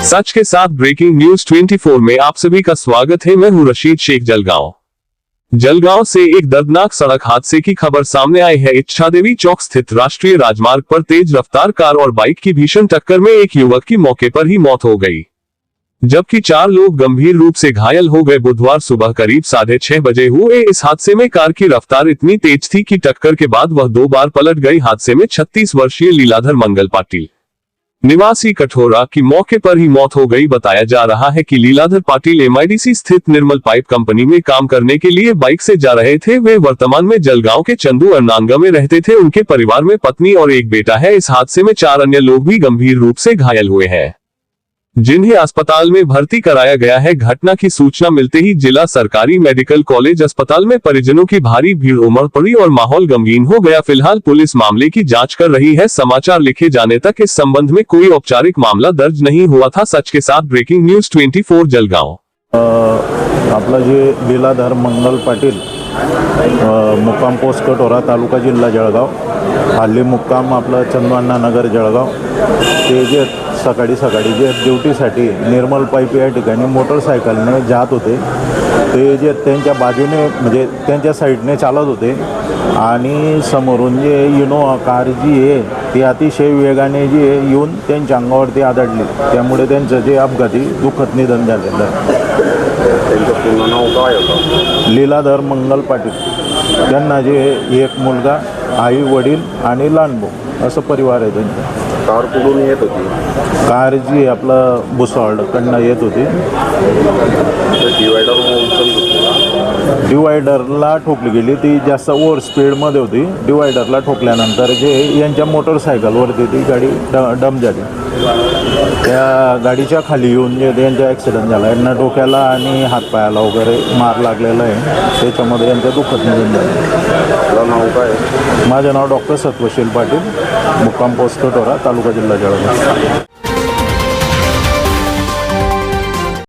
सच के साथ breaking news 24 में आप सभी का स्वागत है। मैं हूं रशीद शेख। जलगांव से एक दर्दनाक सड़क हादसे की खबर सामने आई है। इच्छादेवी चौक स्थित राष्ट्रीय राजमार्ग पर तेज रफ्तार कार और बाइक की भीषण टक्कर में एक युवक की मौके पर ही मौत हो गई, जबकि 4 लोग गंभीर रूप से घायल हो गए। बुधवार सुबह करीब 6:30 बजे हुए इस हादसे में कार की रफ्तार इतनी तेज थी कि टक्कर के बाद वह 2 बार पलट गई। हादसे में 36 वर्षीय लीलाधर मंगल पाटिल निवासी कठोरा की मौके पर ही मौत हो गई। बताया जा रहा है कि लीलाधर पाटिल MIDC स्थित निर्मल पाइप कंपनी में काम करने के लिए बाइक से जा रहे थे। वे वर्तमान में जलगांव के चंदू अर्नांगा में रहते थे। उनके परिवार में पत्नी और एक बेटा है। इस हादसे में 4 अन्य लोग भी गंभीर रूप से घायल हुए हैं, जिन्हें अस्पताल में भर्ती कराया गया है। घटना की सूचना मिलते ही जिला सरकारी मेडिकल कॉलेज अस्पताल में परिजनों की भारी भीड़ उमड़ पड़ी और माहौल गमगीन हो गया। फिलहाल पुलिस मामले की जांच कर रही है। समाचार लिखे जाने तक इस संबंध में कोई औपचारिक मामला दर्ज नहीं हुआ था। सच के साथ ब्रेकिंग न्यूज 24 जलगांव। आपला जे लीलाधर मंगल पाटिल मुक्काम पोस्ट कठोरा तालुका जिल्हा जळगाव, हल्ली मुक्काम आपलं चंदवांना नगर जळगाव, ते जे सकाळी जे ड्युटीसाठी निर्मल पाईप या ठिकाणी मोटरसायकलने जात होते। ते जे त्यांच्या बाजूने म्हणजे त्यांच्या साईडने चालत होते आणि समोरून जे इनोवा कार जी आहे ती अतिशय वेगाने जी येऊन त्यांच्या अंगावरती आदळली, त्यामुळे त्यांचं जे अपघाती दुःखद निधन झालेलं आहे। त्यांचं पूर्ण नाव काय होतं? लीलाधर मंगल पाटील। त्यांना जे एक मुलगा, आई, वडील आणि लहान भाऊ असं परिवार आहे त्यांचा। कार कुठून येत होती? कार जी आपलं भुसावळकडनं येत होती। डिवायडरला ठोकली गेली, ती जास्त ओव्हर स्पीडमध्ये होती। डिवायडरला ठोकल्यानंतर जे यांच्या मोटरसायकलवरती ती गाडी डम झाली। त्या गाडीच्या खाली येऊन जे यांचा ॲक्सिडेंट झाला। यांना डोक्याला आणि हातपायाला वगैरे मार लागलेला आहे, त्याच्यामध्ये यांचं दुःखद निधन झालं। नाव काय? माझं नाव डॉक्टर सत्वशील पाटील, मुक्काम पोस्ट कठोरा, तालुका जिल्हा जळगाव।